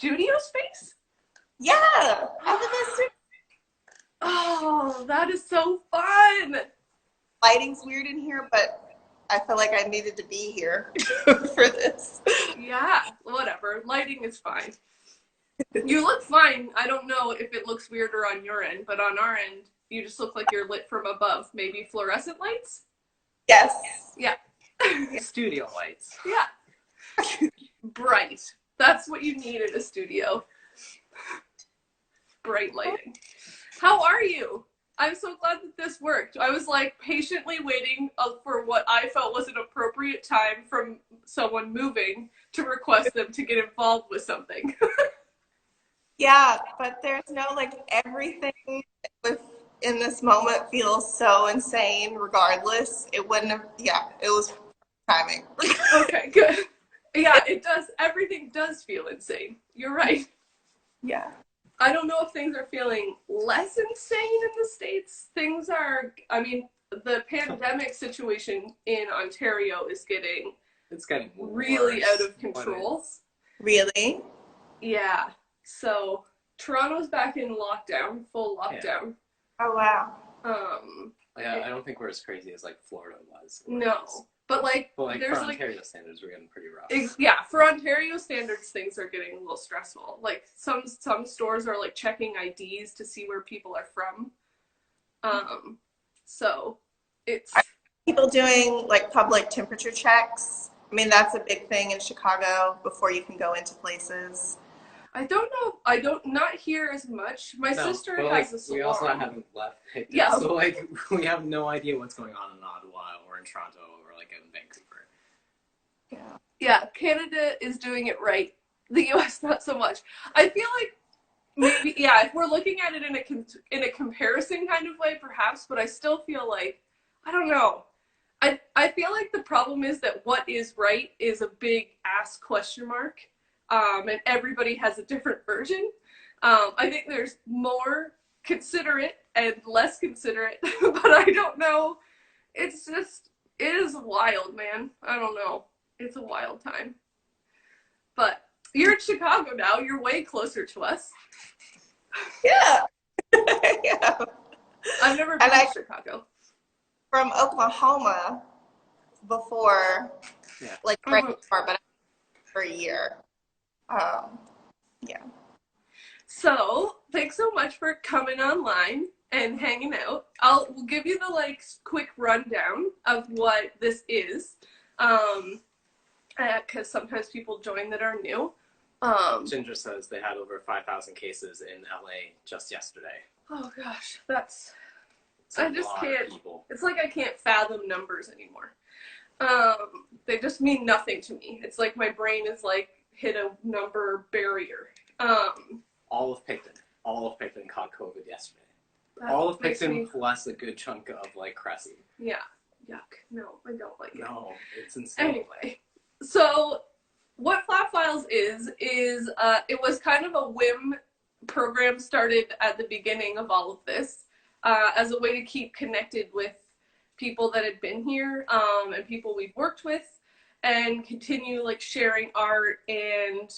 studio space? Yeah, I live in a studio. Oh, that is so fun. Lighting's weird in here, but I feel like I needed to be here for this. Yeah, whatever. Lighting is fine. You look fine. I don't know if it looks weirder on your end, but on our end, you just look like you're lit from above. Maybe fluorescent lights? Yes. Yeah. Studio lights. Yeah. Bright. That's what you need in a studio. Bright lighting. How are you? I'm so glad that this worked. I was like patiently waiting for what I felt was an appropriate time from someone moving to request them to get involved with something. Yeah, but there's no, like, everything in this moment feels so insane regardless. It wouldn't have, yeah, it was timing. Okay, good. Yeah, it does. Everything does feel insane. You're right. Yeah. I don't know if things are feeling less insane in the States. Things are, I mean, the pandemic situation in Ontario is getting really out of control. Really? Yeah. So Toronto's back in lockdown, full lockdown. Yeah. Oh, wow. Yeah, I don't think we're as crazy as like Florida was. No. But like there's for Ontario standards, we're getting pretty rough. Yeah, for Ontario standards, things are getting a little stressful. Like some stores are like checking IDs to see where people are from. So it's are people doing like public temperature checks. I mean, that's a big thing in Chicago before you can go into places. I don't know. Not here as much. My sister has a salon. We also haven't left. Yeah. So like we have no idea what's going on in Ottawa or in Toronto or like in Vancouver. Yeah. Yeah, Canada is doing it right. The U.S. not so much. I feel like maybe if we're looking at it in a comparison kind of way, perhaps. But I still feel like I don't know. I feel like the problem is that what is right is a big ass question mark. And everybody has a different version. I think there's more considerate and less considerate, but I don't know. It is wild, man. I don't know. It's a wild time. But you're in Chicago now. You're way closer to us. Yeah. Yeah. I've never been to Chicago. From Oklahoma before, like right before, but for a year. Yeah. So thanks so much for coming online and hanging out. We'll give you the like quick rundown of what this is, because sometimes people join that are new. Ginger says they had over 5,000 cases in LA just yesterday. Oh gosh, I just can't. It's like I can't fathom numbers anymore. They just mean nothing to me. It's like my brain is like hit a number barrier. All of Picton caught COVID yesterday. All of Picton plus a good chunk of like Cressy. Yeah, yuck. No, I don't like it. No, it's insane. Anyway, so what Flap Files is it was kind of a whim program started at the beginning of all of this as a way to keep connected with people that had been here and people we've worked with and continue like sharing art and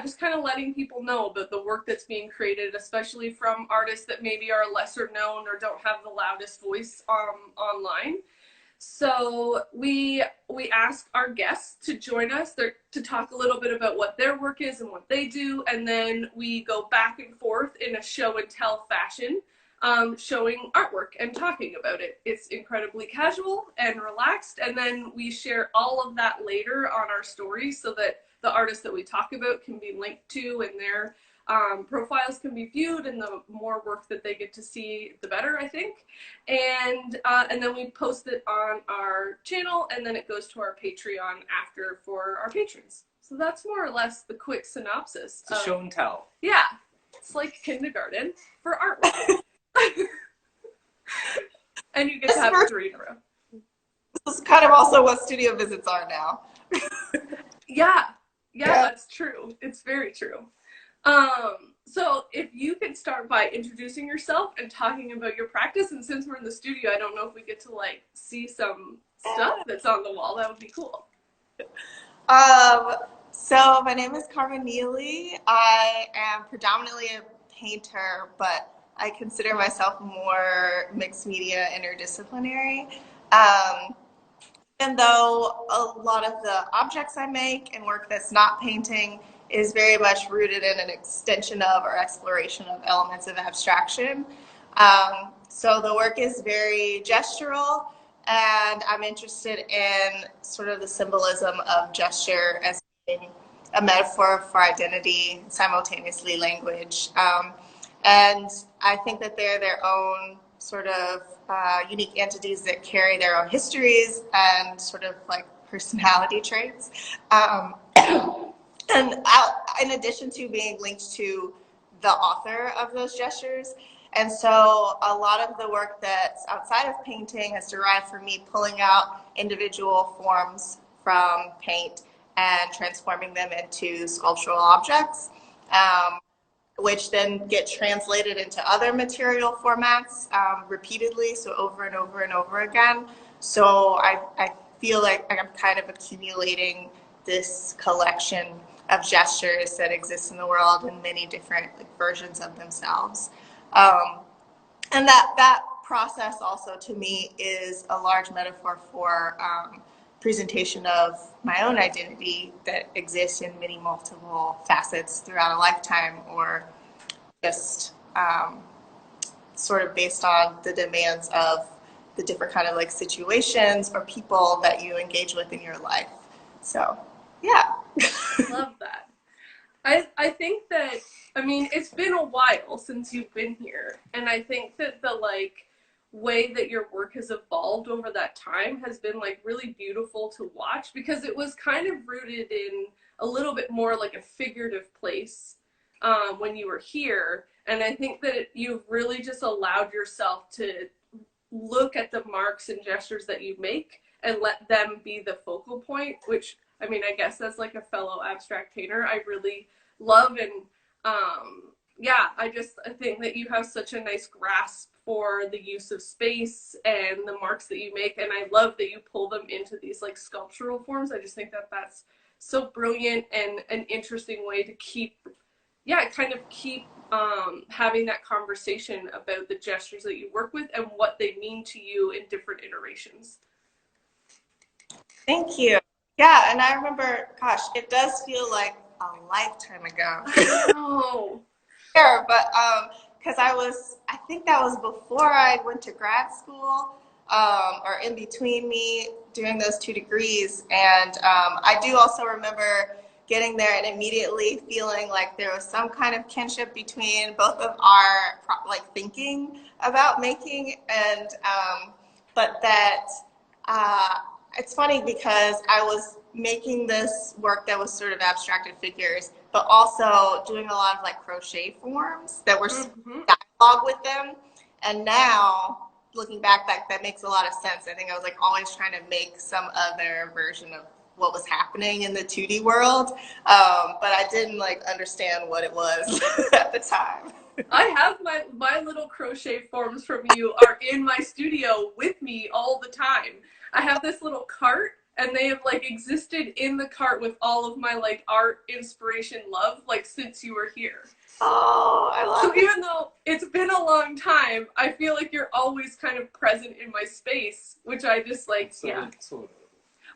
just kind of letting people know about the work that's being created, especially from artists that maybe are lesser known or don't have the loudest voice online. So we ask our guests to join us to talk a little bit about what their work is and what they do, and then we go back and forth in a show and tell fashion, showing artwork and talking about it. It's incredibly casual and relaxed, and then we share all of that later on our stories so that the artists that we talk about can be linked to and their profiles can be viewed, and the more work that they get to see, the better, I think. And then we post it on our channel, and then it goes to our Patreon after for our patrons. So that's more or less the quick synopsis. It's a show and tell. Yeah. It's like kindergarten for artwork. And you get to have 3 in a row. This is kind of also what studio visits are now. Yeah, that's true. It's very true. So if you could start by introducing yourself and talking about your practice, and since we're in the studio, I don't know if we get to like see some stuff that's on the wall. That would be cool. So my name is Carmen Neely. I am predominantly a painter, but I consider myself more mixed media interdisciplinary. Even though a lot of the objects I make and work that's not painting is very much rooted in an extension of or exploration of elements of abstraction. So the work is very gestural, and I'm interested in sort of the symbolism of gesture as being a metaphor for identity, simultaneously language. And I think that they're their own sort of unique entities that carry their own histories and sort of like personality traits. And in addition to being linked to the author of those gestures. And so a lot of the work that's outside of painting has derived from me pulling out individual forms from paint and transforming them into sculptural objects, which then get translated into other material formats repeatedly, so over and over and over again. So I feel like I'm kind of accumulating this collection of gestures that exist in the world in many different versions of themselves. And that process also to me is a large metaphor for presentation of my own identity that exists in many multiple facets throughout a lifetime, or just sort of based on the demands of the different kind of like situations or people that you engage with in your life. So, yeah. Love that. I think that, I mean, it's been a while since you've been here, and I think that the like way that your work has evolved over that time has been like really beautiful to watch, because it was kind of rooted in a little bit more like a figurative place when you were here, and I think that you've really just allowed yourself to look at the marks and gestures that you make and let them be the focal point, which, I mean, I guess as like a fellow abstract painter, I really love. And yeah, I think that you have such a nice grasp for the use of space and the marks that you make, and I love that you pull them into these like sculptural forms. I just think that that's so brilliant and an interesting way to keep having that conversation about the gestures that you work with and what they mean to you in different iterations. Thank you. Yeah, and I remember, gosh, it does feel like a lifetime ago. Oh. Sure, but because I think that was before I went to grad school, or in between me doing those 2 degrees. And I do also remember getting there and immediately feeling like there was some kind of kinship between both of our like thinking about making, and but that it's funny because I was making this work that was sort of abstracted figures, but also doing a lot of like crochet forms that were dialogue with them. And now looking back, that makes a lot of sense. I think I was like always trying to make some other version of what was happening in the 2D world, but I didn't like understand what it was at the time. I have my little crochet forms from you are in my studio with me all the time. I have this little cart, and they have like existed in the cart with all of my like art inspiration love like since you were here. Oh, I love it. So even though it's been a long time, I feel like you're always kind of present in my space, which I just like, yeah.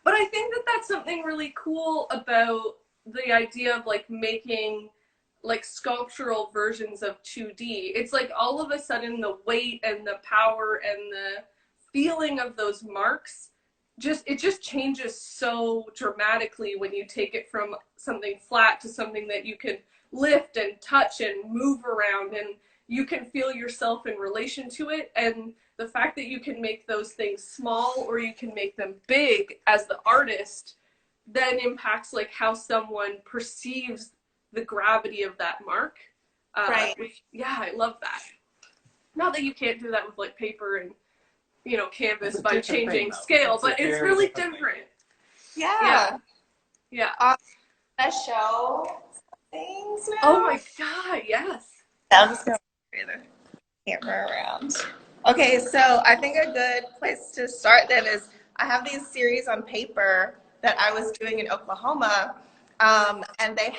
But I think that that's something really cool about the idea of like making like sculptural versions of 2D. It's like all of a sudden the weight and the power and the feeling of those marks it just changes so dramatically when you take it from something flat to something that you can lift and touch and move around, and you can feel yourself in relation to it. And the fact that you can make those things small or you can make them big as the artist then impacts like how someone perceives the gravity of that mark. Right. Which, yeah, I love that. Not that you can't do that with like paper and, you know, canvas by changing scale, but it's really different. Yeah. Yeah. I show things now. Oh my God, yes. I'm just going to turn the camera around. Okay, so I think a good place to start then is I have these series on paper that I was doing in Oklahoma And they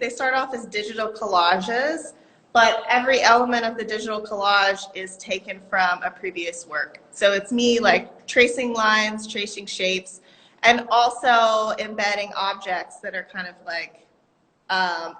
start off as digital collages, but every element of the digital collage is taken from a previous work. So it's me like tracing lines, tracing shapes, and also embedding objects that are kind of like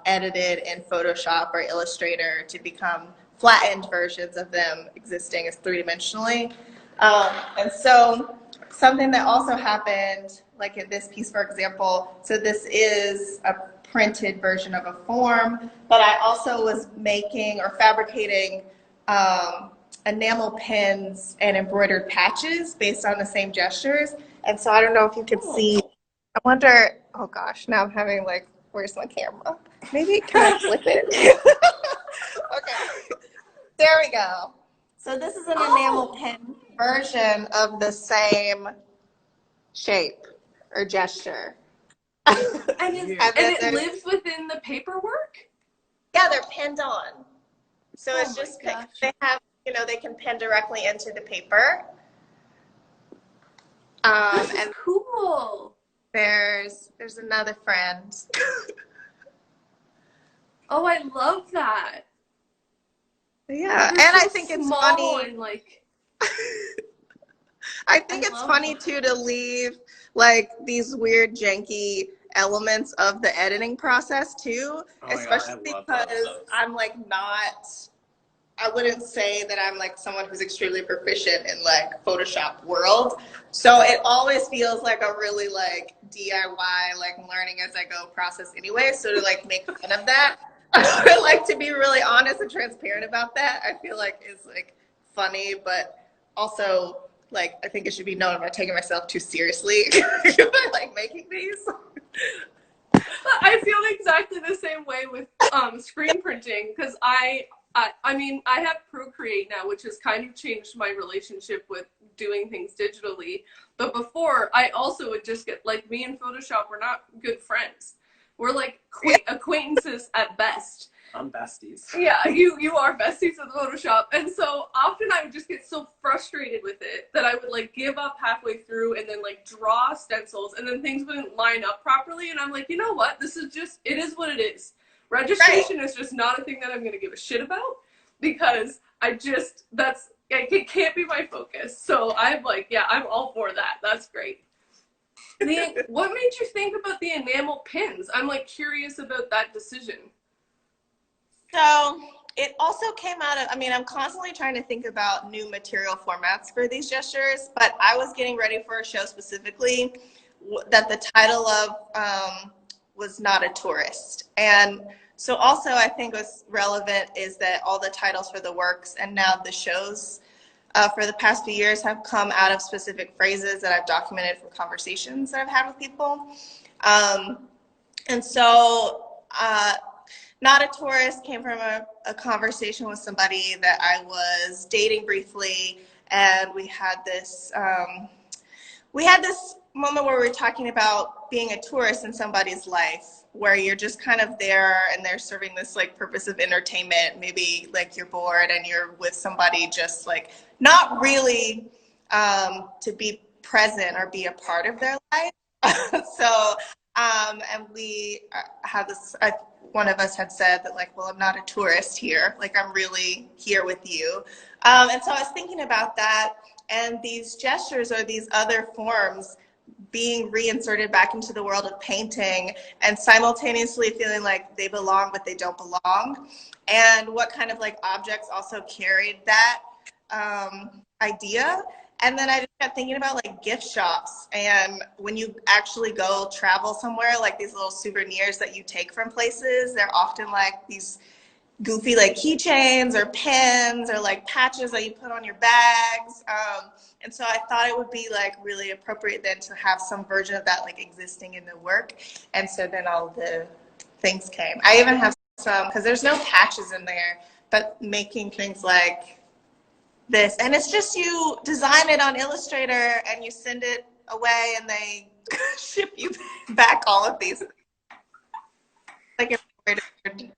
edited in Photoshop or Illustrator to become flattened versions of them existing as three-dimensionally. And so something that also happened, like in this piece, for example, so this is a printed version of a form, but I also was making or fabricating enamel pins and embroidered patches based on the same gestures. And so I don't know if you could see, I wonder, oh gosh, now I'm having like, where's my camera? Maybe can I flip it? Okay, there we go. So this is an enamel pin version of the same shape or gesture. And it lives within the paperwork? Yeah, they're pinned on. So it's just, gosh. they have, you know, they can pin directly into the paper. And Cool. there's another friend. Oh, I love that. Yeah, and They're I so think it's small funny. and like, I think I it's love funny that. too to leave like these weird janky elements of the editing process too, especially because I'm like I wouldn't say that I'm like someone who's extremely proficient in like Photoshop world. So it always feels like a really like DIY, like learning as I go process anyway. So to like make fun of that, I like to be really honest and transparent about that. I feel like is like funny, but also like I think it should be known I'm not taking myself too seriously like making these. I feel exactly the same way with screen printing because I mean, I have Procreate now, which has kind of changed my relationship with doing things digitally. But before, I also would just get, like, me and Photoshop, we're not good friends. We're, like, acquaintances at best. I'm besties. Yeah, you are besties with Photoshop. And so often I would just get so frustrated with it that I would, like, give up halfway through and then, like, draw stencils, and then things wouldn't line up properly. And I'm like, you know what? This is just, it is what it is. Registration is just not a thing that I'm going to give a shit about because it can't be my focus. So I'm like, yeah, I'm all for that. That's great. What made you think about the enamel pins? I'm like curious about that decision. So it also came out of, I mean, I'm constantly trying to think about new material formats for these gestures, but I was getting ready for a show specifically that the title of was Not a Tourist. And so also I think what's relevant is that all the titles for the works and now the shows for the past few years have come out of specific phrases that I've documented from conversations that I've had with people. And so Not a Tourist came from a conversation with somebody that I was dating briefly, and we had this moment where we were talking about being a tourist in somebody's life, where you're just kind of there and they're serving this like purpose of entertainment. Maybe like you're bored and you're with somebody just like not really to be present or be a part of their life. So, and we had this, one of us had said that like, well, I'm not a tourist here. Like I'm really here with you. And so I was thinking about that and these gestures or these other forms being reinserted back into the world of painting and simultaneously feeling like they belong but they don't belong, and what kind of like objects also carried that idea. And then I just kept thinking about like gift shops, and when you actually go travel somewhere, like these little souvenirs that you take from places, they're often like these goofy like keychains or pins or like patches that you put on your bags. And so I thought it would be like really appropriate then to have some version of that like existing in the work. And so then all the things came. I even have some, because there's no patches in there, but making things like this. And it's just you design it on Illustrator and you send it away and they ship you back all of these. Like embroidered.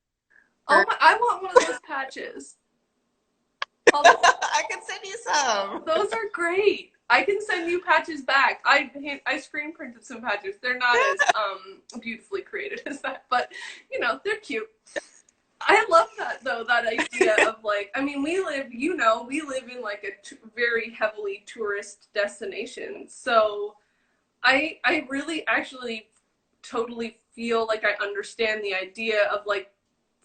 Oh my, I want one of those patches. I can send you some. Those are great. I can send you patches back. I screen printed some patches. They're not as beautifully created as that, but you know, they're cute. I love that though, that idea of like, I mean, we live in like a very heavily tourist destination. So I really actually totally feel like I understand the idea of like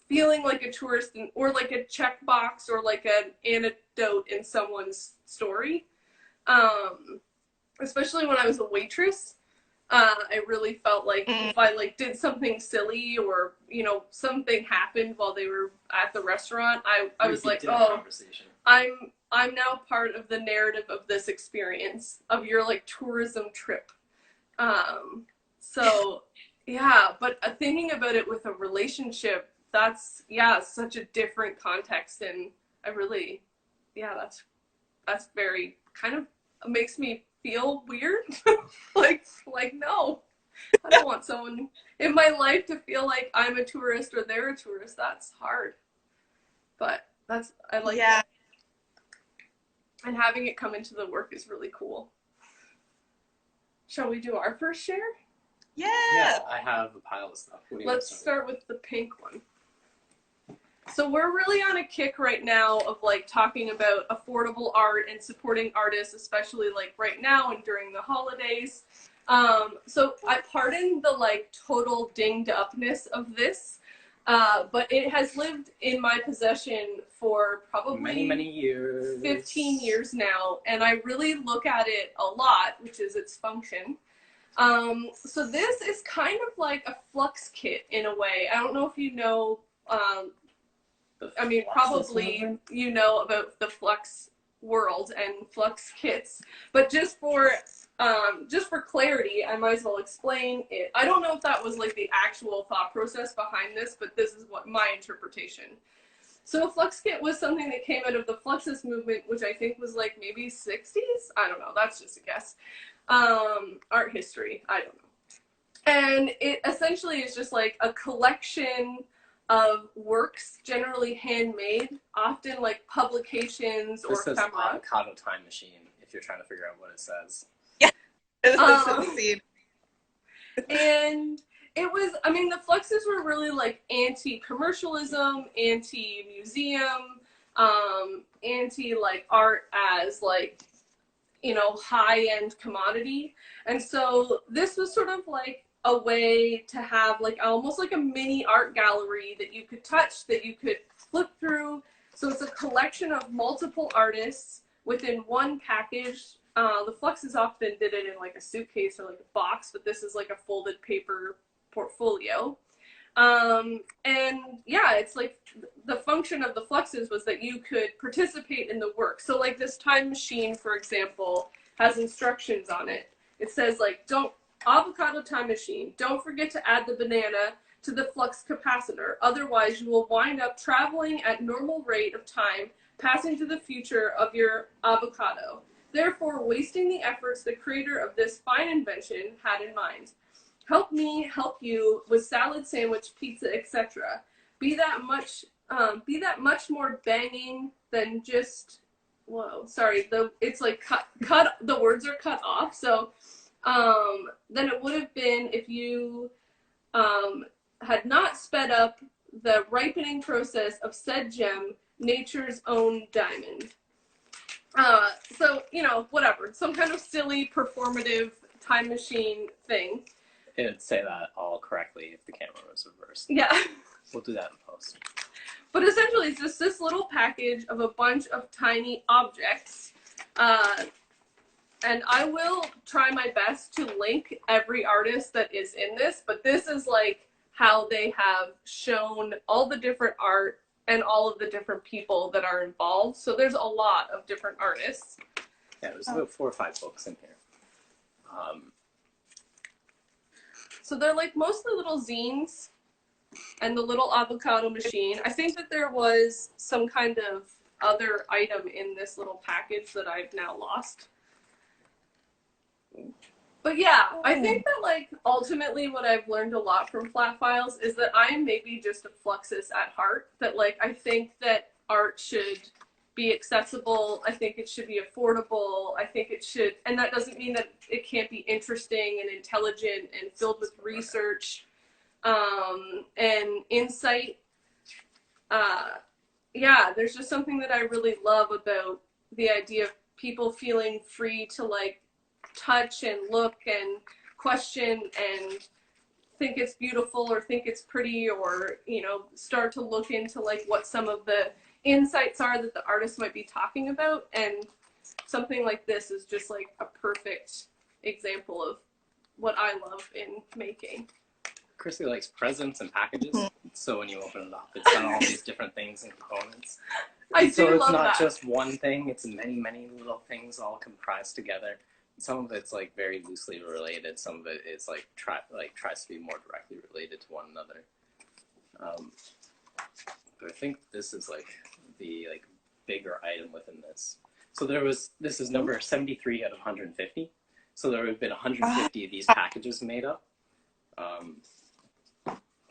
feeling like a tourist or like a checkbox or like an anecdote in someone's story. Especially when I was a waitress. I really felt like if I like did something silly or, you know, something happened while they were at the restaurant, I was like, oh, I'm now part of the narrative of this experience of your like tourism trip. So yeah, but thinking about it with a relationship, that's such a different context, and I really, that's very kind of makes me feel weird. like no, I don't want someone in my life to feel like I'm a tourist or they're a tourist. That's hard, but I like it. And having it come into the work is really cool. Shall we do our first share? Yeah, I have a pile of stuff. Let's start with the pink one. So we're really on a kick right now of like talking about affordable art and supporting artists, especially like right now and during the holidays. So I pardon the like total dinged upness of this, but it has lived in my possession for probably many years, 15 years now, and I really look at it a lot, which is its function. So this is kind of like a Fluxkit in a way. I don't know if you know, I mean, probably you know about the Flux world and Flux kits, but just for clarity, I might as well explain it. I don't know if that was like the actual thought process behind this, but this is what my interpretation. So a Flux kit was something that came out of the Fluxus movement, which I think was like maybe 60s. I don't know. That's just a guess. Art history. I don't know. And it essentially is just like a collection of works, generally handmade, often like publications or ephemera. This says avocado time machine, if you're trying to figure out what it says. Yeah. The and it was, I mean, the Fluxes were really like anti-commercialism, anti-museum, anti like art as like, you know, high-end commodity. And so this was sort of like a way to have like almost like a mini art gallery that you could touch, that you could flip through. So it's a collection of multiple artists within one package. The Fluxes often did it in like a suitcase or like a box, but this is like a folded paper portfolio. And yeah, it's like the function of the Fluxes was that you could participate in the work. So like this time machine, for example, has instructions on it. It says like, avocado time machine, don't forget to add the banana to the flux capacitor. Otherwise, you will wind up traveling at normal rate of time, passing to the future of your avocado, therefore wasting the efforts the creator of this fine invention had in mind. Help me help you with salad, sandwich, pizza, etc. Be that much more banging than just, it's like cut, the words are cut off, so than it would have been if you had not sped up the ripening process of said gem, nature's own diamond. So, you know, whatever, some kind of silly performative time machine thing. It would say that all correctly if the camera was reversed. Yeah. We'll do that in post. But essentially, it's just this little package of a bunch of tiny objects. And I will try my best to link every artist that is in this, but this is like how they have shown all the different art and all of the different people that are involved. So there's a lot of different artists. Yeah, there's about 4 or 5 books in here. So they're like mostly little zines and the little avocado machine. I think that there was some kind of other item in this little package that I've now lost. But yeah, I think that like ultimately what I've learned a lot from Flat Files is that I am maybe just a Fluxus at heart. That like I think that art should be accessible. I think it should be affordable. I think it should, and that doesn't mean that it can't be interesting and intelligent and filled with research and insight. Yeah, there's just something that I really love about the idea of people feeling free to like touch and look and question and think it's beautiful or think it's pretty, or, you know, start to look into like what some of the insights are that the artist might be talking about. And something like this is just like a perfect example of what I love in making. Chrissy likes presents and packages, so when you open it up, it's got all these different things and components. I do so it's love not that. just one thing, it's many, many little things all comprised together. Some of it's like very loosely related, some of it is like tries to be more directly related to one another. But I think this is like the like bigger item within this. So this is number 73 out of 150. So there have been 150 of these packages made up.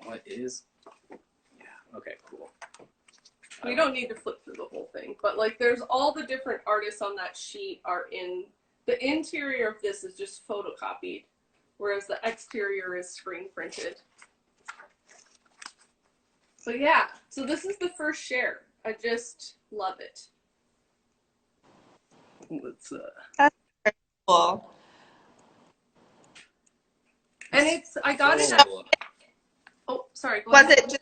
What is? Yeah. Okay. Cool. We don't need to flip through the whole thing, but like there's all the different artists on that sheet are in. The interior of this is just photocopied, whereas the exterior is screen printed. So yeah, so this is the first share. I just love it. Let's That's very cool. And it's, I got it. Oh, sorry. Go Was ahead. it just,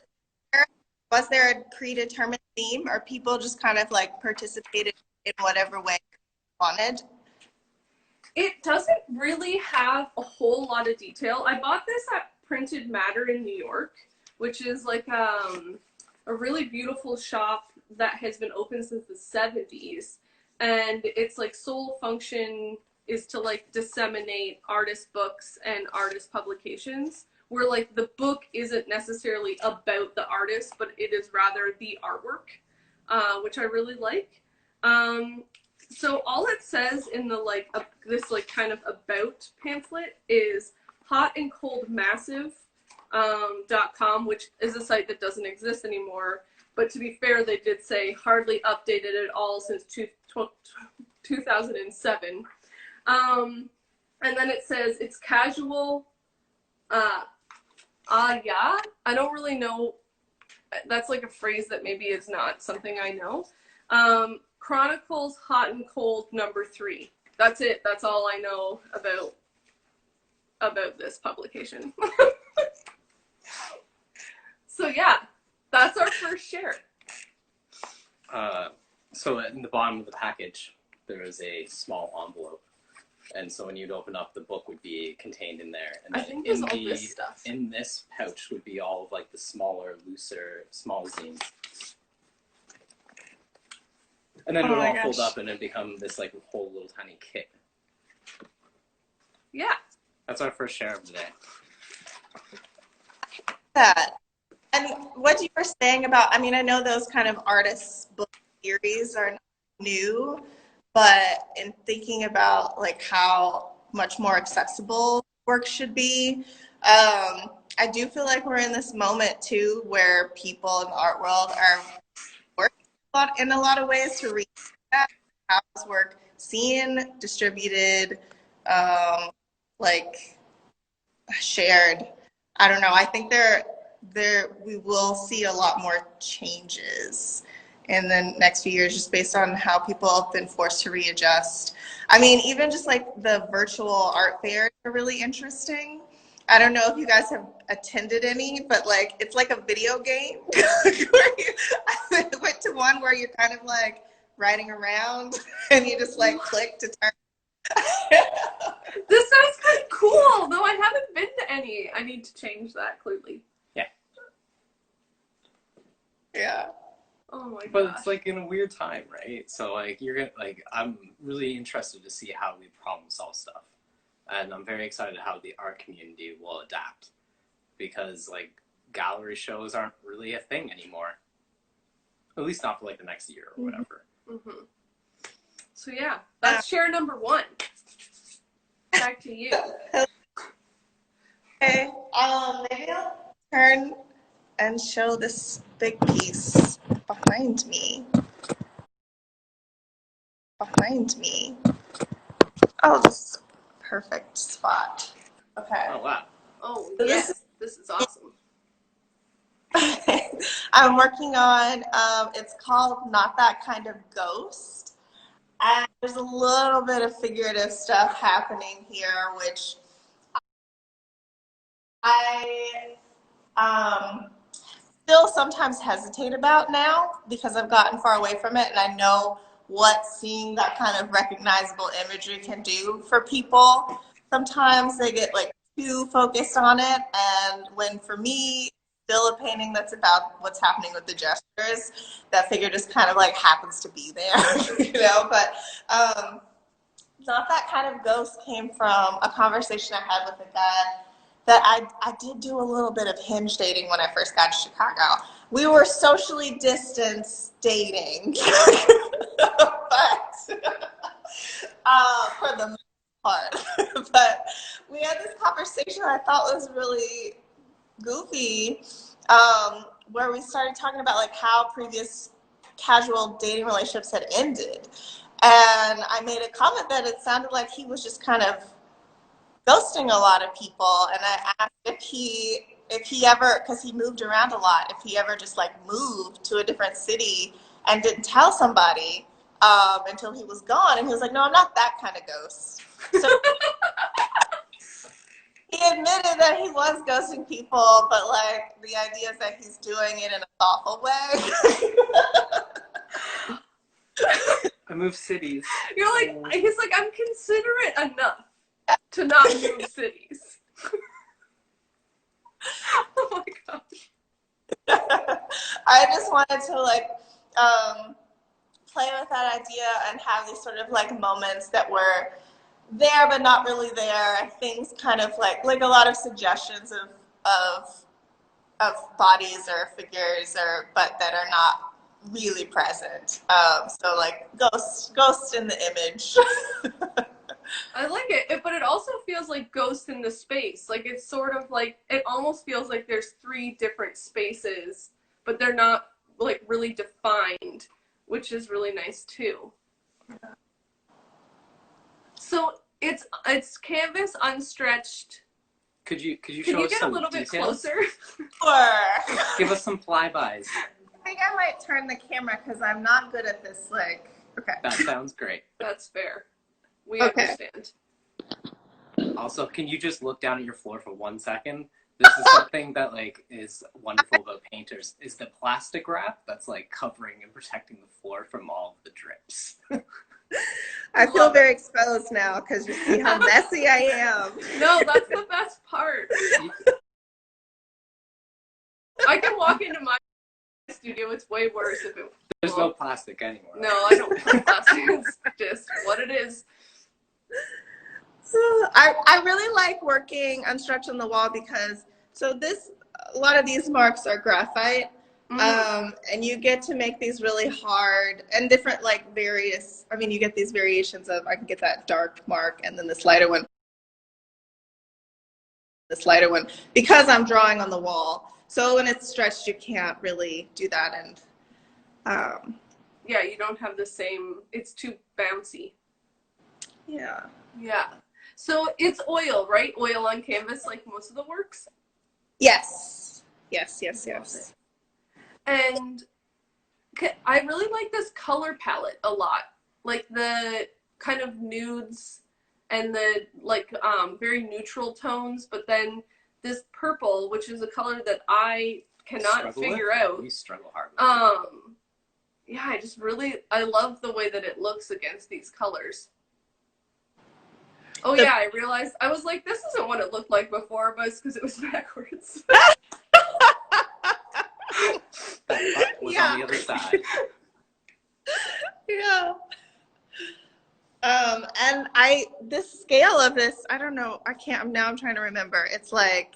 was there a predetermined theme, or people just kind of like participated in whatever way they wanted? It doesn't really have a whole lot of detail. I bought this at Printed Matter in New York, which is like a really beautiful shop that has been open since the 70s. And its like sole function is to like disseminate artist books and artist publications, where like the book isn't necessarily about the artist, but it is rather the artwork, which I really like. So all it says in the like this like kind of about pamphlet is hot and cold massive .com, which is a site that doesn't exist anymore. But to be fair, they did say hardly updated at all since 2007. And then it says it's casual. Yeah, I don't really know. That's like a phrase that maybe is not something I know. Chronicles Hot and Cold #3. That's it. That's all I know about this publication. So yeah, that's our first share. So in the bottom of the package, there is a small envelope. And so when you'd open up, the book would be contained in there. And I think there's all this stuff. In this pouch would be all of like the smaller, looser, small zines. And then it would all fold up and then become this like whole little tiny kit. Yeah. That's our first share of the day. That. And what you were saying about, I mean, I know those kind of artists' book series are not new, but in thinking about like how much more accessible work should be, I do feel like we're in this moment too where people in the art world are working in a lot of ways to reach that, how is work seen, distributed, like shared. I don't know. I think we will see a lot more changes in the next few years, just based on how people have been forced to readjust. I mean, even just like the virtual art fairs are really interesting. I don't know if you guys have attended any, but like it's like a video game. I went to one where you're kind of like riding around and you just like click to turn. This sounds kind of cool, though I haven't been to any. I need to change that, clearly. Yeah. Oh my god. But it's like in a weird time, right? So like you're gonna like I'm really interested to see how we problem solve stuff. And I'm very excited how the art community will adapt. Because like gallery shows aren't really a thing anymore. At least not for like the next year or whatever. Mm-hmm. So yeah, that's share number 1. Back to you. Okay. Maybe I'll turn and show this big piece behind me. behind me. Oh, this is a perfect spot. Okay. Oh wow. Oh, So yes. This is awesome. I'm working on, it's called Not That Kind of Ghost. And there's a little bit of figurative stuff happening here, which I still sometimes hesitate about now because I've gotten far away from it and I know what seeing that kind of recognizable imagery can do for people. Sometimes they get like too focused on it, and when for me, still a painting that's about what's happening with the gestures, that figure just kind of like happens to be there, you know, but Not That Kind of Ghost came from a conversation I had with a guy that I did do a little bit of hinge dating when I first got to Chicago. We were socially distanced dating, but for the most part. But we had this conversation I thought was really goofy, where we started talking about like how previous casual dating relationships had ended. And I made a comment that it sounded like he was just kind of ghosting a lot of people, and I asked if he ever, because he moved around a lot, if he ever just like moved to a different city and didn't tell somebody until he was gone, and he was like, no, I'm not that kind of ghost. So he admitted that he was ghosting people, but like the idea is that he's doing it in a thoughtful way. I move cities. You're like, he's like, I'm considerate enough to not move cities. Oh my gosh. I just wanted to like play with that idea and have these sort of like moments that were there but not really there, and things kind of like a lot of suggestions of bodies or figures but that are not really present. So like ghost in the image. I like it, but it also feels like Ghost in the Space. Like it's sort of like, it almost feels like there's 3 different spaces, but they're not like really defined, which is really nice too. So it's canvas unstretched. Could you Can show you us get a some little bit details? closer? Sure. Give us some flybys. I think I might turn the camera because I'm not good at this. Like, okay. That sounds great. That's fair. We Okay. understand. Also, can you just look down at your floor for 1 second? This is something that like is wonderful about painters, is the plastic wrap that's like covering and protecting the floor from all of the drips. I feel very exposed now because you see how messy I am. No, that's the best part. I can walk into my studio, it's way worse if it... There's no plastic anymore. No, I don't put plastic. It's just what it is. I really like working unstretched on the wall because a lot of these marks are graphite, and you get to make these really hard and different like various. I mean, you get these variations of I can get that dark mark and then this lighter one, because I'm drawing on the wall. So when it's stretched, you can't really do that, and yeah, you don't have the same. It's too bouncy. Yeah. Yeah. So it's oil, right? Oil on canvas, like most of the works? Yes. And I really like this color palette a lot. Like the kind of nudes and the like very neutral tones, but then this purple, which is a color that I cannot figure out. We struggle hard with it. Yeah, I love the way that it looks against these colors. Oh yeah, I realized, I was like, this isn't what it looked like before, but it's because it was backwards. That was on the other side. Yeah. And this scale of this, I don't know, I'm trying to remember. It's like,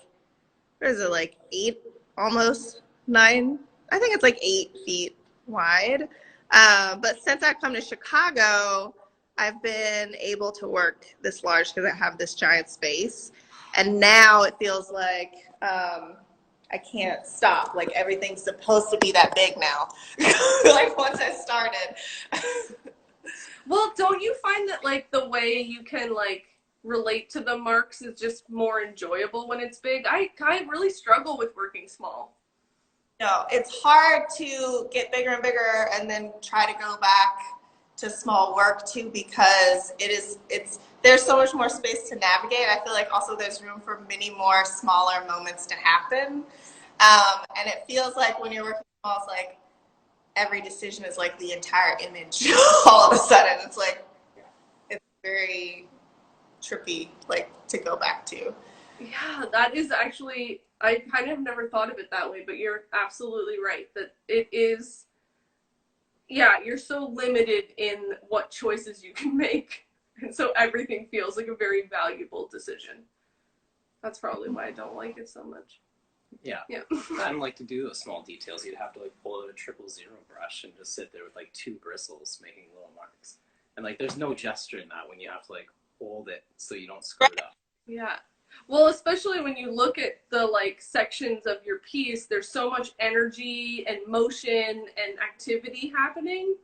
what is it, like 8, almost 9? I think it's like 8 feet wide. But since I've come to Chicago, I've been able to work this large because I have this giant space. And now it feels like I can't stop. Like everything's supposed to be that big now. Like once I started. Well, don't you find that like the way you can like relate to the marks is just more enjoyable when it's big? I really struggle with working small. No, it's hard to get bigger and bigger and then try to go back to small work too, because there's so much more space to navigate. I feel like also there's room for many more smaller moments to happen. And it feels like when you're working small, it's like every decision is like the entire image all of a sudden. It's like, it's very trippy, like, to go back to. Yeah, that is actually, I kind of never thought of it that way, but you're absolutely right that it is, yeah, you're so limited in what choices you can make. And so everything feels like a very valuable decision. That's probably why I don't like it so much. Yeah. I don't like to do those small details. You'd have to like pull out a 000 brush and just sit there with like 2 bristles making little marks. And like there's no gesture in that when you have to like hold it so you don't screw it up. Yeah. Well, especially when you look at the like sections of your piece, there's so much energy and motion and activity happening.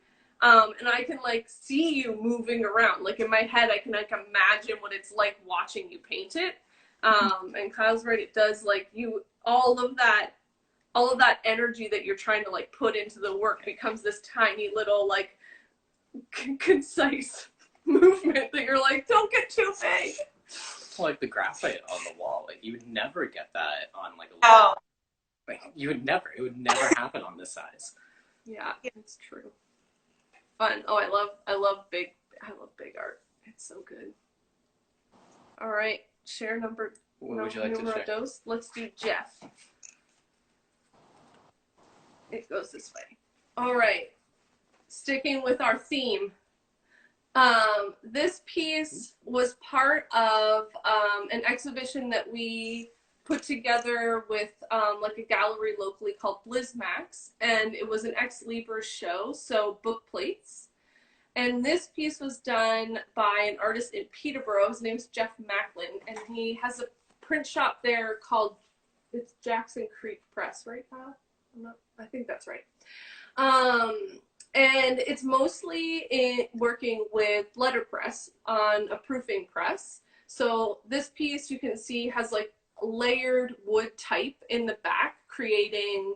And I can like see you moving around. Like in my head, I can like imagine what it's like watching you paint it. And Kyle's right, it does like all of that energy that you're trying to like put into the work becomes this tiny little like concise movement that you're like, don't get too big. Like the graphite on the wall, like you would never get that on like a Oh. Like it would never happen on this size. Yeah, it's true. Fun. Oh, I love big art. It's so good. All right, share number. What would you like to share? Dos. Let's do Jeff. It goes this way. All right, sticking with our theme. This piece was part of an exhibition that we put together with like a gallery locally called Blizmax, and it was an ex libris show, so book plates. And this piece was done by an artist in Peterborough. His name's Jeff Macklin, and he has a print shop there called, it's Jackson Creek Press, right, Kyle? I think that's right. And it's mostly working with letterpress on a proofing press. So this piece you can see has like layered wood type in the back, creating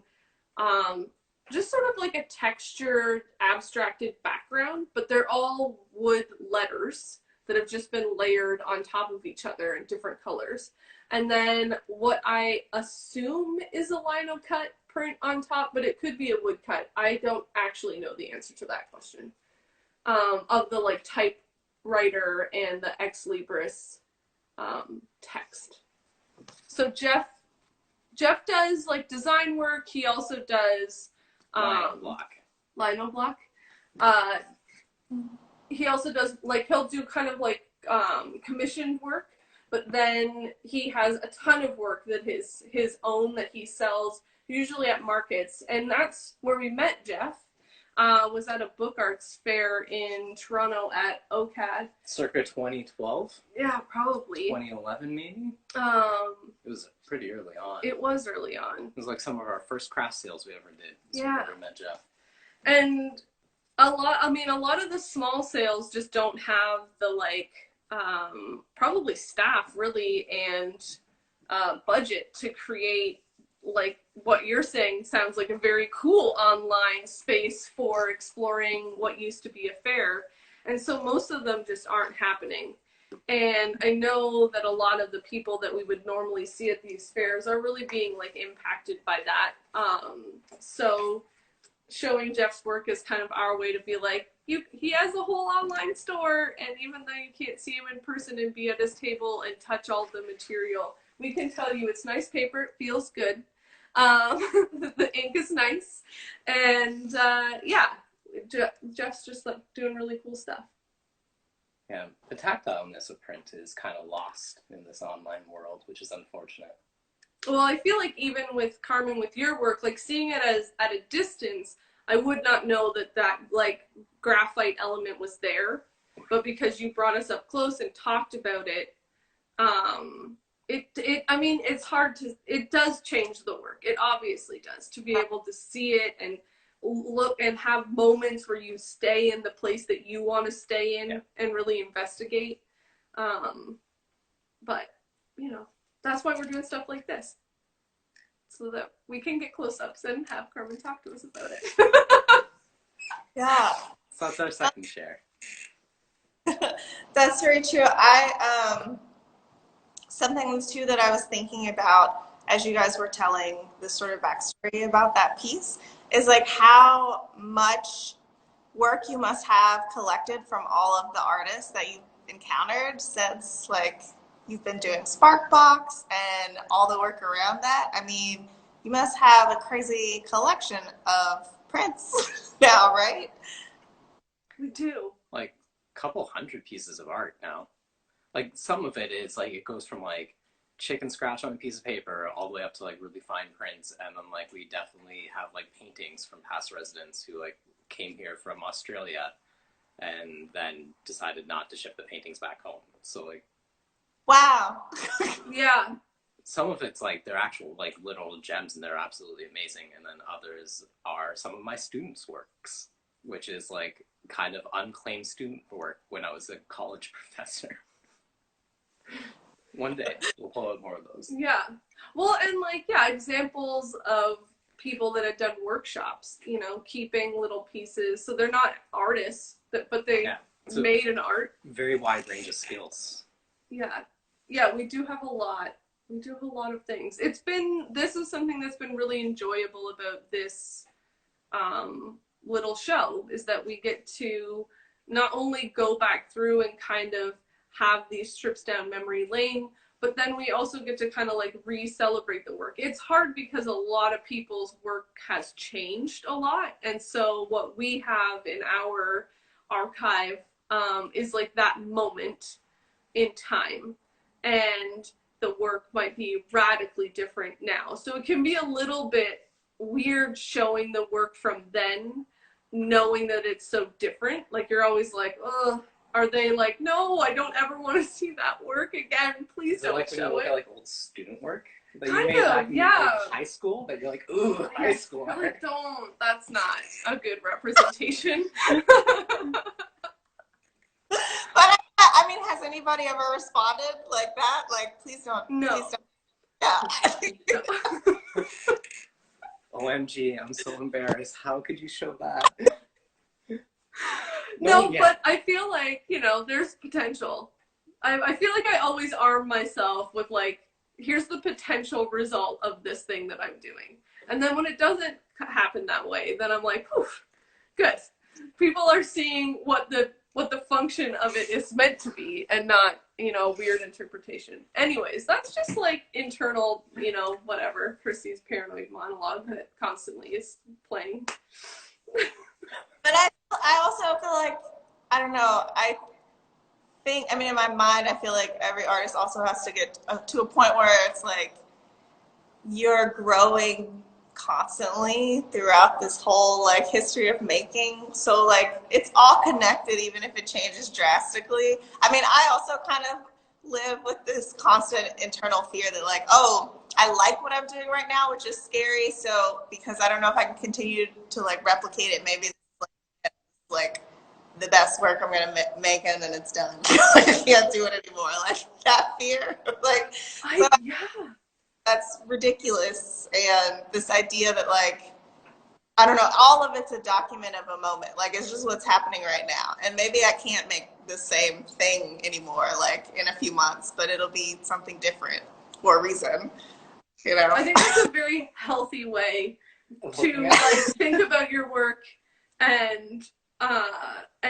just sort of like a textured, abstracted background, but they're all wood letters that have just been layered on top of each other in different colors. And then what I assume is a lino cut print on top, but it could be a woodcut. I don't actually know the answer to that question. Of the like typewriter and the ex libris text. So Jeff does like design work. He also does lino block. He also does like, he'll do kind of like commissioned work, but then he has a ton of work that his own that he sells usually at markets. And that's where we met Jeff, was at a book arts fair in Toronto at OCAD. Circa 2012? Yeah, probably. 2011 maybe? It was pretty early on. It was early on. It was like some of our first craft sales we ever did. Yeah. We met Jeff. And a lot of the small sales just don't have the like, probably staff really and budget to create like what you're saying sounds like a very cool online space for exploring what used to be a fair. And so most of them just aren't happening. And I know that a lot of the people that we would normally see at these fairs are really being like impacted by that. So showing Jeff's work is kind of our way to be like, he has a whole online store, and even though you can't see him in person and be at his table and touch all the material, we can tell you it's nice paper, it feels good. The ink is nice, and yeah, Jeff's just like doing really cool stuff. Yeah, the tactileness of print is kind of lost in this online world, which is unfortunate. Well, I feel like even with Carmen, with your work, like seeing it as at a distance, I would not know that like graphite element was there, but because you brought us up close and talked about it, I mean, it's hard to, it does change the work. It obviously does, to be able to see it and look and have moments where you stay in the place that you want to stay in and really investigate. But, you know, that's why we're doing stuff like this. So that we can get close-ups and have Carmen talk to us about it. Yeah. So that's our second share. That's very true. Something too that I was thinking about as you guys were telling this sort of backstory about that piece is like how much work you must have collected from all of the artists that you've encountered since like you've been doing Sparkbox and all the work around that. I mean, you must have a crazy collection of prints now, right? We do. Like a couple hundred pieces of art now. Like some of it is like it goes from like chicken scratch on a piece of paper all the way up to like really fine prints, and then like we definitely have like paintings from past residents who like came here from Australia and then decided not to ship the paintings back home. So like, wow. Yeah. Some of it's like they're actual like literal gems and they're absolutely amazing, and then others are some of my students' works, which is like kind of unclaimed student work when I was a college professor. One day we'll pull out more of those. Yeah. Well, and like, yeah, examples of people that have done workshops, you know, keeping little pieces. So they're not artists, but they made an art. Very wide range of skills. Yeah. Yeah, we do have a lot. We do have a lot of things. This is something that's been really enjoyable about this little show, is that we get to not only go back through and kind of have these trips down memory lane, but then we also get to kind of like re-celebrate the work. It's hard because a lot of people's work has changed a lot, and so what we have in our archive is like that moment in time, and the work might be radically different now. So it can be a little bit weird showing the work from then, knowing that it's so different. Like you're always like, oh, are they like, no, I don't ever want to see that work again. Please don't like show when you look it. at like old student work that Kind you made of, back in yeah. like, high school, that you're like, ooh, high school Really art. don't. That's not a good representation. But I mean, has anybody ever responded like that? Like, please don't. No. Please don't. Yeah. OMG, I'm so embarrassed. How could you show that? No, but I feel like, you know, there's potential. I feel like I always arm myself with like, here's the potential result of this thing that I'm doing. And then when it doesn't happen that way, then I'm like, poof, good. People are seeing what the function of it is meant to be, and not, you know, weird interpretation. Anyways, that's just like internal, you know, whatever, Chrissy's paranoid monologue that constantly is playing. But I also feel like, I don't know, I mean, in my mind, I feel like every artist also has to get to a point where it's like you're growing constantly throughout this whole like history of making. So like it's all connected, even if it changes drastically. I mean, I also kind of live with this constant internal fear that like, oh, I like what I'm doing right now, which is scary. So because I don't know if I can continue to like replicate it, maybe it's like the best work I'm gonna make and then it's done. I can't do it anymore. Like that fear, like Yeah. That's ridiculous. And this idea that like, I don't know, all of it's a document of a moment. Like it's just what's happening right now. And maybe I can't make the same thing anymore, like in a few months, but it'll be something different for a reason. You know? I think that's a very healthy way to like think about your work and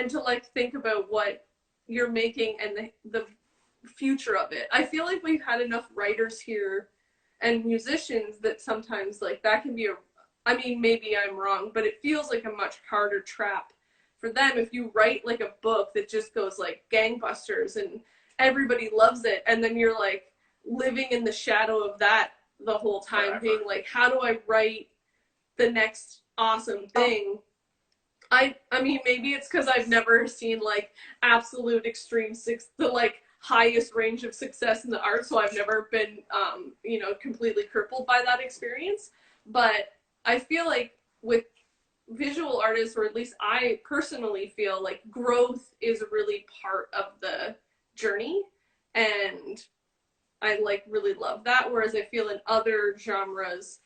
to like think about what you're making and the future of it. I feel like we've had enough writers here and musicians that sometimes like that can be I mean, maybe I'm wrong, but it feels like a much harder trap for them if you write like a book that just goes like gangbusters and everybody loves it, and then you're like living in the shadow of that the whole time. Forever. Being like, how do I write the next awesome thing? I mean, maybe it's because I've never seen like absolute extreme the like highest range of success in the art, so I've never been you know, completely crippled by that experience. But I feel like with visual artists, or at least I personally feel like growth is really part of the journey, and I like really love that. Whereas I feel in other genres,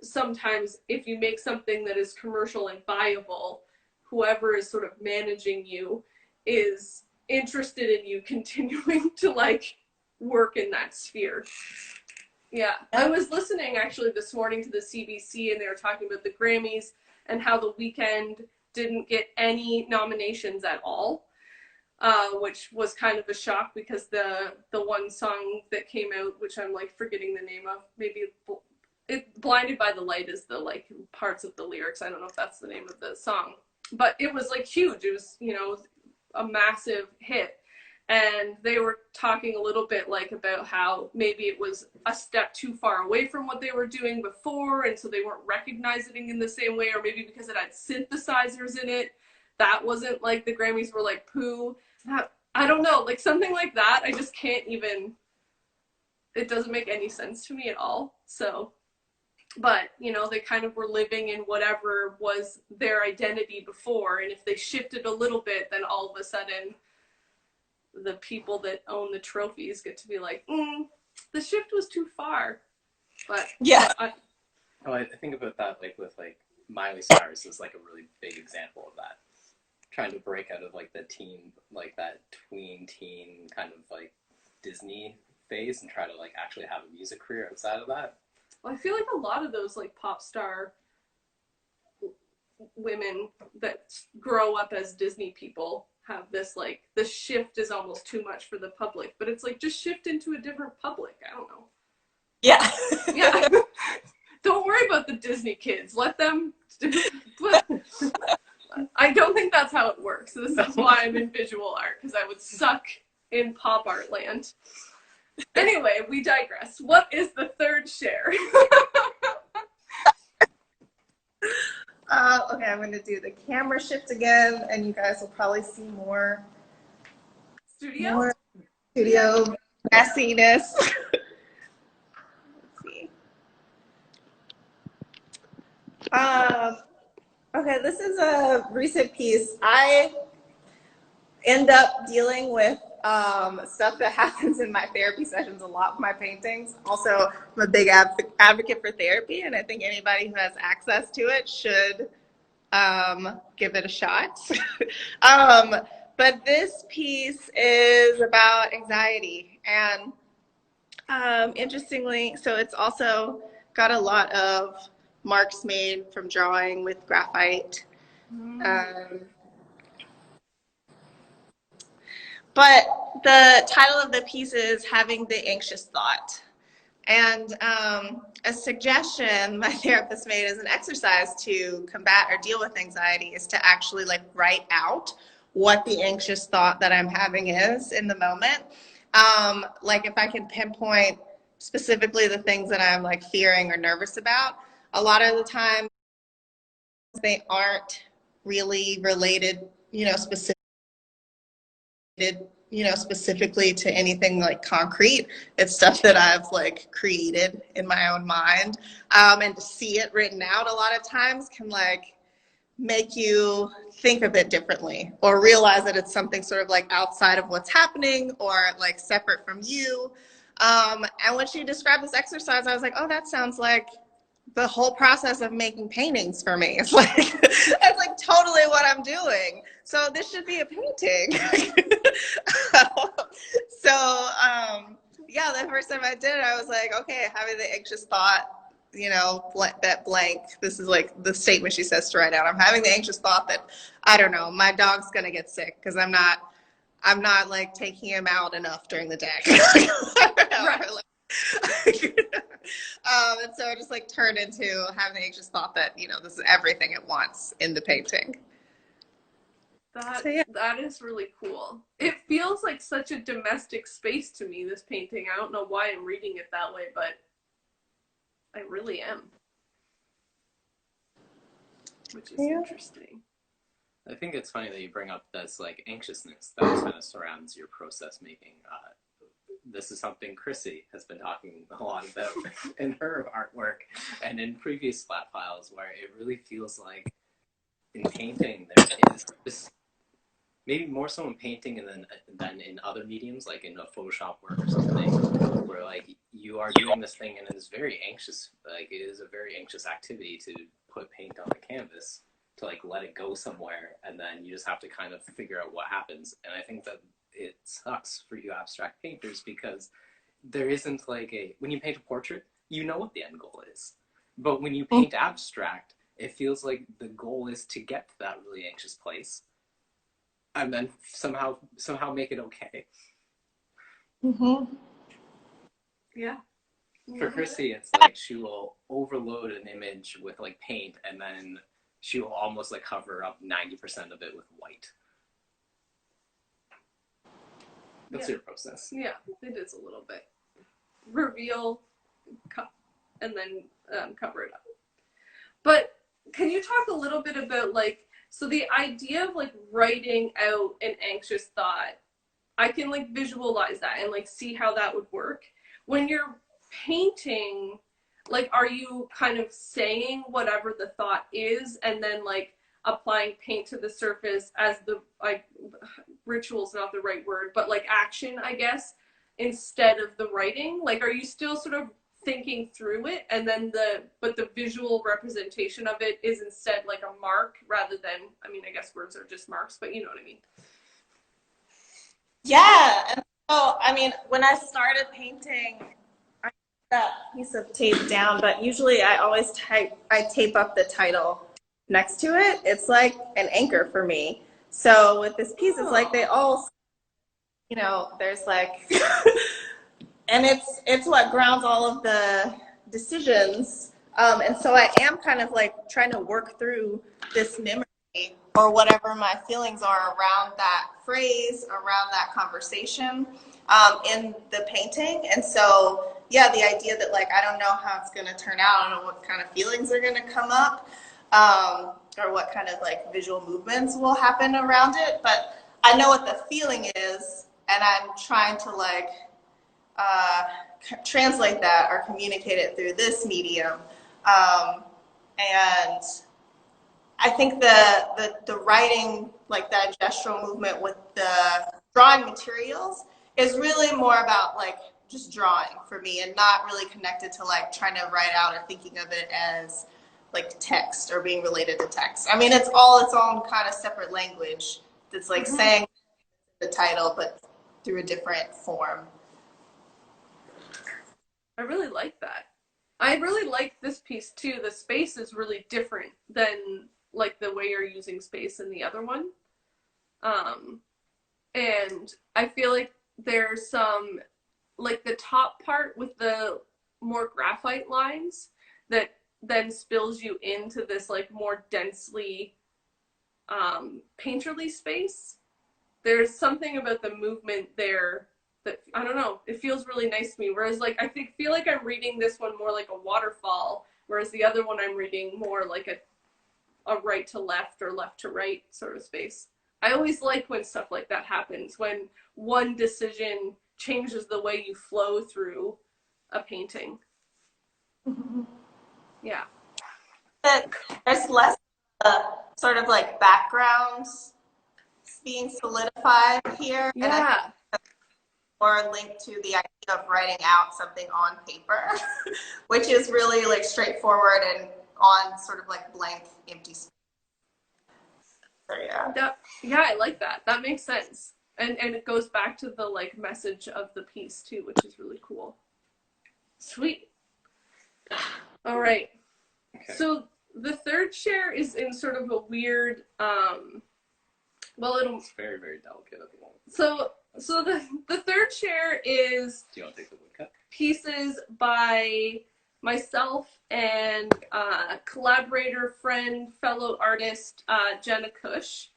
sometimes if you make something that is commercial and viable, whoever is sort of managing you is interested in you continuing to like work in that sphere. Yeah, I was listening actually this morning to the CBC, and they were talking about the Grammys and how The Weeknd didn't get any nominations at all, which was kind of a shock because the one song that came out, which I'm like forgetting the name of, maybe it Blinded by the Light is the like parts of the lyrics. I don't know if that's the name of the song, but it was like huge. It was, you know, a massive hit. And they were talking a little bit like about how maybe it was a step too far away from what they were doing before, and so they weren't recognizing it in the same way, or maybe because it had synthesizers in it, that wasn't like the Grammys were like poo. I don't know, like something like that. I just can't even. It doesn't make any sense to me at all. So, but you know, they kind of were living in whatever was their identity before, and if they shifted a little bit, then all of a sudden the people that own the trophies get to be like, the shift was too far. But yeah, I think about that like with like Miley Cyrus is like a really big example of that, trying to break out of like the teen, like that tween teen kind of like Disney phase and try to like actually have a music career outside of that. Well, I feel like a lot of those like pop star women that grow up as Disney people have this like, the shift is almost too much for the public, but it's like, just shift into a different public. I don't know. yeah. Yeah. Don't worry about the Disney kids. Let them do. I don't think that's how it works. This is why I'm in visual art, because I would suck in pop art land. Anyway, we digress. What is the third share? Okay, I'm going to do the camera shift again, and you guys will probably see more Studio messiness. Let's see. Okay, this is a recent piece. I end up dealing with stuff that happens in my therapy sessions a lot with my paintings. Also, I'm a big advocate for therapy, and I think anybody who has access to it should give it a shot. But this piece is about anxiety, and interestingly, so it's also got a lot of marks made from drawing with graphite. But the title of the piece is Having the Anxious Thought. And a suggestion my therapist made as an exercise to combat or deal with anxiety is to actually like write out what the anxious thought that I'm having is in the moment. Like if I can pinpoint specifically the things that I'm like fearing or nervous about, a lot of the time they aren't really related, specifically to anything like concrete. It's stuff that I've like created in my own mind. And to see it written out a lot of times can like make you think a bit differently or realize that it's something sort of like outside of what's happening or like separate from you. And when she described this exercise, I was like, oh, that sounds like the whole process of making paintings for me. It's like, that's like totally what I'm doing. So this should be a painting. So, yeah, the first time I did it, I was like, okay, having the anxious thought, that blank, this is like the statement she says to write out. I'm having the anxious thought that, I don't know, my dog's going to get sick because I'm not like taking him out enough during the day. Right. And so it just like turned into having the anxious thought that, this is everything it wants in the painting. That is really cool. It feels like such a domestic space to me, this painting. I don't know why I'm reading it that way, but I really am. Which is interesting. I think it's funny that you bring up this like anxiousness that kind of surrounds your process making. This is something Chrissy has been talking a lot about in her artwork and in previous flat files, where it really feels like in painting there is this, maybe more so in painting and than in other mediums, like in a Photoshop work or something, where like you are doing this thing and it's very anxious, like it is a very anxious activity to put paint on the canvas, to like let it go somewhere, and then you just have to kind of figure out what happens. And I think that it sucks for you abstract painters because there isn't like when you paint a portrait, you know what the end goal is. But when you paint abstract, it feels like the goal is to get to that really anxious place and then somehow make it okay. Mm-hmm. Yeah. For Chrissy, it's like she will overload an image with like paint, and then she will almost like cover up 90% of it with white. That's your process. Yeah, it is a little bit. Reveal, and then cover it up. But can you talk a little bit about like, so the idea of like writing out an anxious thought, I can like visualize that and like see how that would work. When you're painting, like, are you kind of saying whatever the thought is and then like applying paint to the surface as the, like, ritual's not the right word, but like action, I guess, instead of the writing? Like, are you still sort of thinking through it, and then but the visual representation of it is instead like a mark rather than, I mean, I guess words are just marks, but you know what I mean? Yeah, and so I mean, when I started painting, I put that piece of tape down, but usually I always tape up the title next to it. It's like an anchor for me. So with this piece, it's like they all, you know, there's like, and it's what grounds all of the decisions. And so I am kind of like trying to work through this memory or whatever my feelings are around that phrase, around that conversation, in the painting. And so, yeah, the idea that like, I don't know how it's going to turn out. I don't know what kind of feelings are going to come up, or what kind of like visual movements will happen around it. But I know what the feeling is, and I'm trying to like, translate that or communicate it through this medium. And I think the writing, like that gestural movement with the drawing materials, is really more about like just drawing for me, and not really connected to like trying to write out or thinking of it as like text or being related to text. I mean, it's all its own kind of separate language that's like saying the title, but through a different form. I really like that. I really like this piece too. The space is really different than like the way you're using space in the other one. And I feel like there's some, like the top part with the more graphite lines that then spills you into this like more densely painterly space. There's something about the movement there that, I don't know, it feels really nice to me. Whereas like feel like I'm reading this one more like a waterfall, whereas the other one I'm reading more like a right to left or left to right sort of space. I always like when stuff like that happens, when one decision changes the way you flow through a painting. Yeah. That there's less sort of like backgrounds being solidified here. Yeah. And I think more linked to the idea of writing out something on paper, which is really like straightforward and on sort of like blank, empty space. So yeah, I like that. That makes sense. And it goes back to the like message of the piece too, which is really cool. Sweet. All right. Okay. So the third share is in sort of a weird, it's very, very delicate at the moment. So the third share is, do you want to take the woodcut? Pieces by myself and collaborator, friend, fellow artist, Genna Kusch.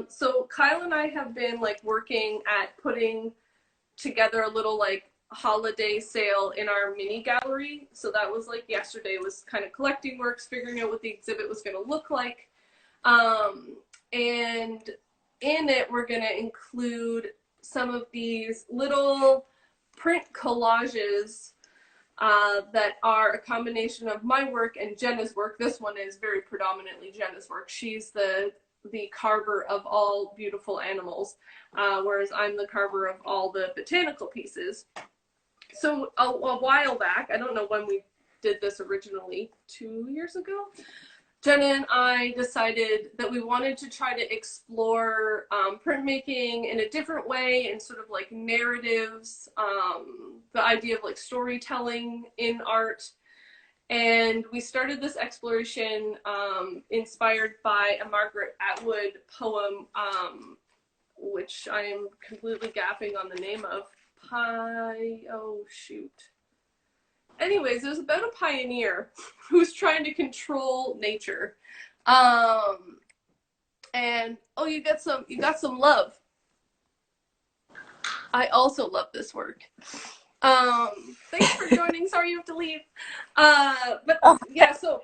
So Kyle and I have been like working at putting together a little like holiday sale in our mini gallery. So that was like yesterday, was kind of collecting works, figuring out what the exhibit was going to look like. And in it, we're going to include some of these little print collages that are a combination of my work and Genna's work. This one is very predominantly Genna's work. She's the carver of all beautiful animals, whereas I'm the carver of all the botanical pieces. So a while back, I don't know when we did this originally, 2 years ago, Genna and I decided that we wanted to try to explore printmaking in a different way and sort of like narratives, the idea of like storytelling in art. And we started this exploration inspired by a Margaret Atwood poem, which I am completely gaffing on the name of. Oh, shoot. Anyways, it was about a pioneer who's trying to control nature. And oh, you got some love. I also love this work. Thanks for joining. Sorry you have to leave. But yeah, so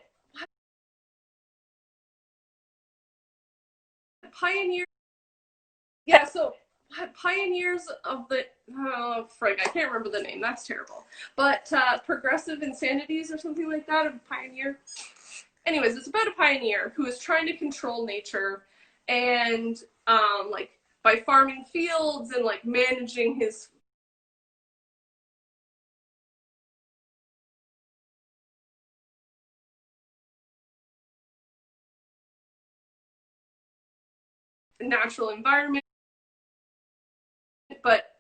pioneer. Yeah, so pioneers of the frig, I can't remember the name. That's terrible. But progressive insanities or something like that. A pioneer. Anyways, it's about a pioneer who is trying to control nature, and like by farming fields and like managing his natural environment, but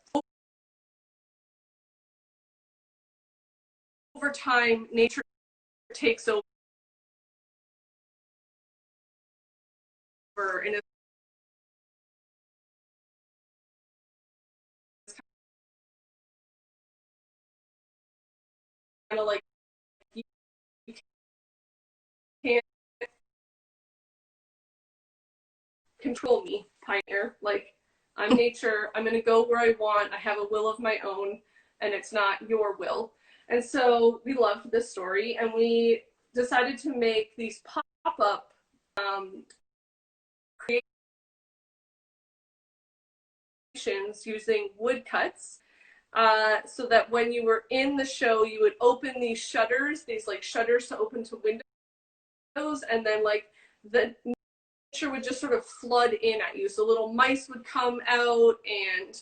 over time, nature takes over and it's kind of like you can't control me, pioneer. Like, I'm nature, I'm gonna go where I want, I have a will of my own, and it's not your will. And so we loved this story, and we decided to make these pop-up creations using woodcuts, so that when you were in the show, you would open these shutters, these like shutters to open to windows, and then like the nature would just sort of flood in at you. So little mice would come out, and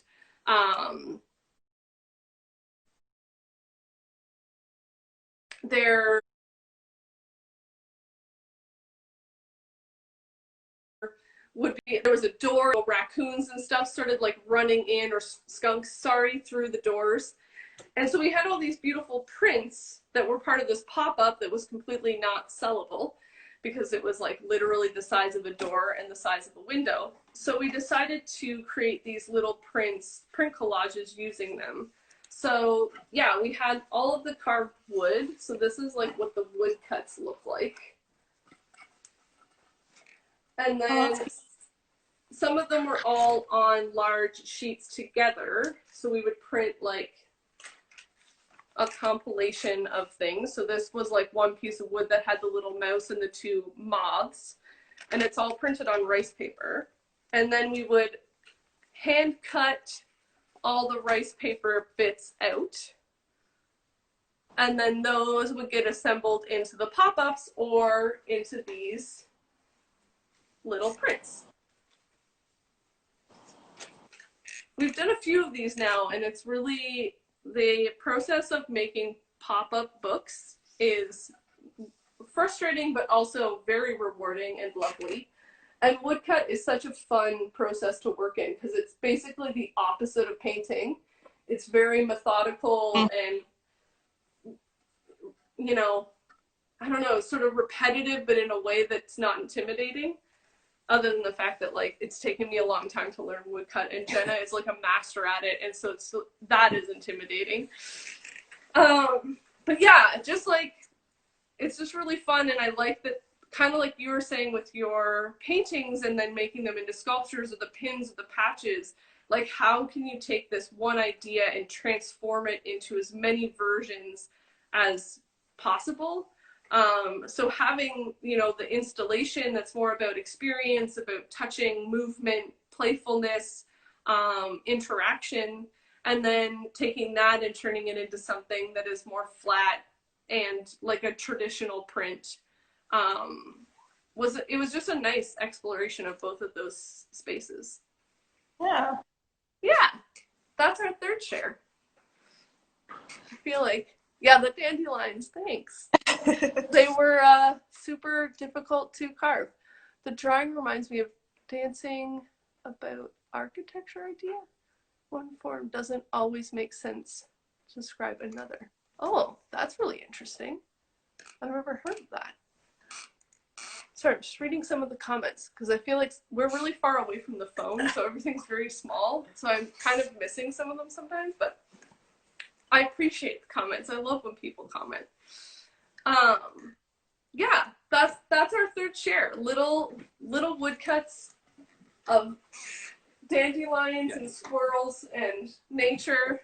there was a door, raccoons and stuff started like running in, or skunks, sorry, through the doors. And so we had all these beautiful prints that were part of this pop-up that was completely not sellable because it was like literally the size of a door and the size of a window. So we decided to create these little print collages using them. So yeah, we had all of the carved wood. So this is like what the wood cuts look like. And then some of them were all on large sheets together. So we would print like a compilation of things. So this was like one piece of wood that had the little mouse and the two moths, and it's all printed on rice paper. And then we would hand cut all the rice paper bits out, and then those would get assembled into the pop-ups or into these little prints. We've done a few of these now, and it's really, the process of making pop-up books is frustrating, but also very rewarding and lovely. And woodcut is such a fun process to work in because it's basically the opposite of painting. It's very methodical and, you know, I don't know, sort of repetitive, but in a way that's not intimidating. Other than the fact that like it's taken me a long time to learn woodcut, and Genna is like a master at it, and so that is intimidating. But yeah, just like it's just really fun, and I like that, kind of like you were saying with your paintings and then making them into sculptures or the pins or the patches. Like, how can you take this one idea and transform it into as many versions as possible? So having, you know, the installation that's more about experience, about touching, movement, playfulness, interaction, and then taking that and turning it into something that is more flat and like a traditional print. It was just a nice exploration of both of those spaces. Yeah. Yeah, that's our third share. I feel like, yeah, the dandelions, thanks. They were super difficult to carve. The drawing reminds me of dancing about architecture idea. One form doesn't always make sense to describe another. Oh, that's really interesting. I've never heard of that. Sorry, I'm just reading some of the comments because I feel like we're really far away from the phone, so everything's very small. So I'm kind of missing some of them sometimes, but I appreciate the comments. I love when people comment. Yeah, that's our third share. Little woodcuts of dandelions and squirrels and nature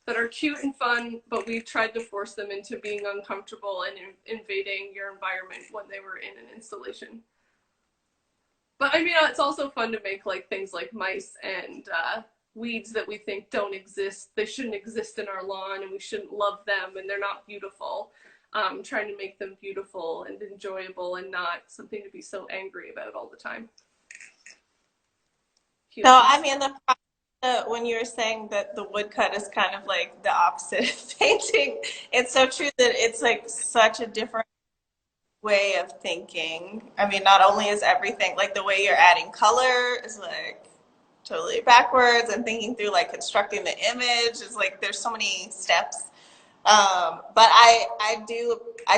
that are cute and fun, but we've tried to force them into being uncomfortable and invading your environment when they were in an installation. But I mean, it's also fun to make like things like mice and weeds that we think don't exist. They shouldn't exist in our lawn and we shouldn't love them and they're not beautiful. Trying to make them beautiful and enjoyable and not something to be so angry about all the time. No, I mean, when you were saying that the woodcut is kind of like the opposite of painting, it's so true that it's like such a different way of thinking. I mean, not only is everything, like the way you're adding color is like totally backwards, and thinking through like constructing the image is like, there's so many steps. But I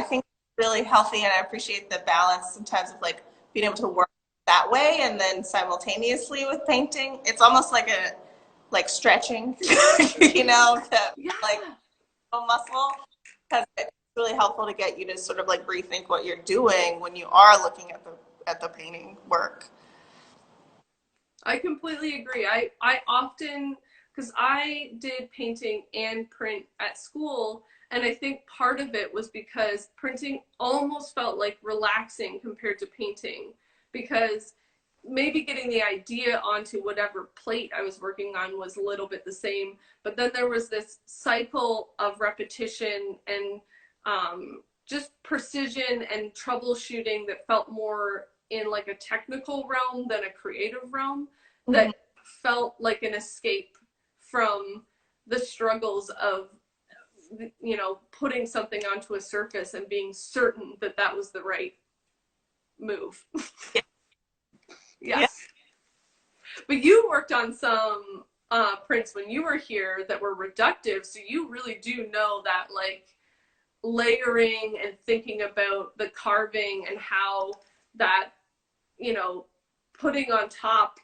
think it's really healthy, and I appreciate the balance sometimes of like being able to work that way and then simultaneously with painting. It's almost like stretching, you know, to like muscle, because it's really helpful to get you to sort of like rethink what you're doing when you are looking at the painting work. I completely agree. I often, because I did painting and print at school, and I think part of it was because printing almost felt like relaxing compared to painting, because maybe getting the idea onto whatever plate I was working on was a little bit the same, but then there was this cycle of repetition and just precision and troubleshooting that felt more in like a technical realm than a creative realm, that felt like an escape from the struggles of, you know, putting something onto a surface and being certain that that was the right move. Yes. But you worked on some prints when you were here that were reductive, so you really do know that like layering and thinking about the carving and how that, you know, putting on top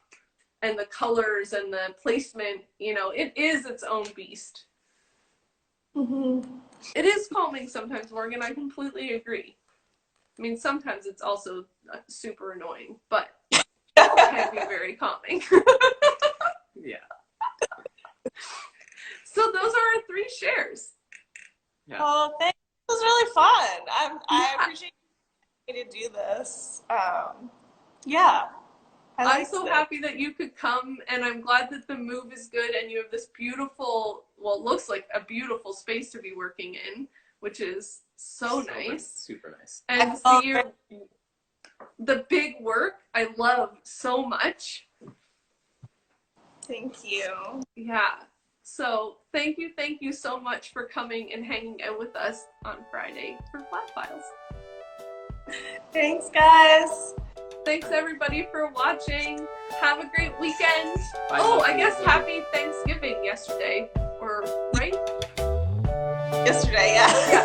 and the colors and the placement, you know, it is its own beast. It is calming sometimes, Morgan. I completely agree. I mean, sometimes it's also super annoying, but it can be very calming. Yeah. So those are our 3 shares. Yeah. Oh, thanks. It was really fun. I appreciate you to do this. Yeah. I'm so happy that you could come, and I'm glad that the move is good and you have this beautiful, well, it looks like a beautiful space to be working in, which is so nice. Super nice. And see the big work, I love so much. Thank you. Yeah. So thank you so much for coming and hanging out with us on Friday for Flat Files. Thanks, guys. Thanks everybody for watching. Have a great weekend. Bye, I guess happy Thanksgiving yesterday, or right? Yesterday, yeah.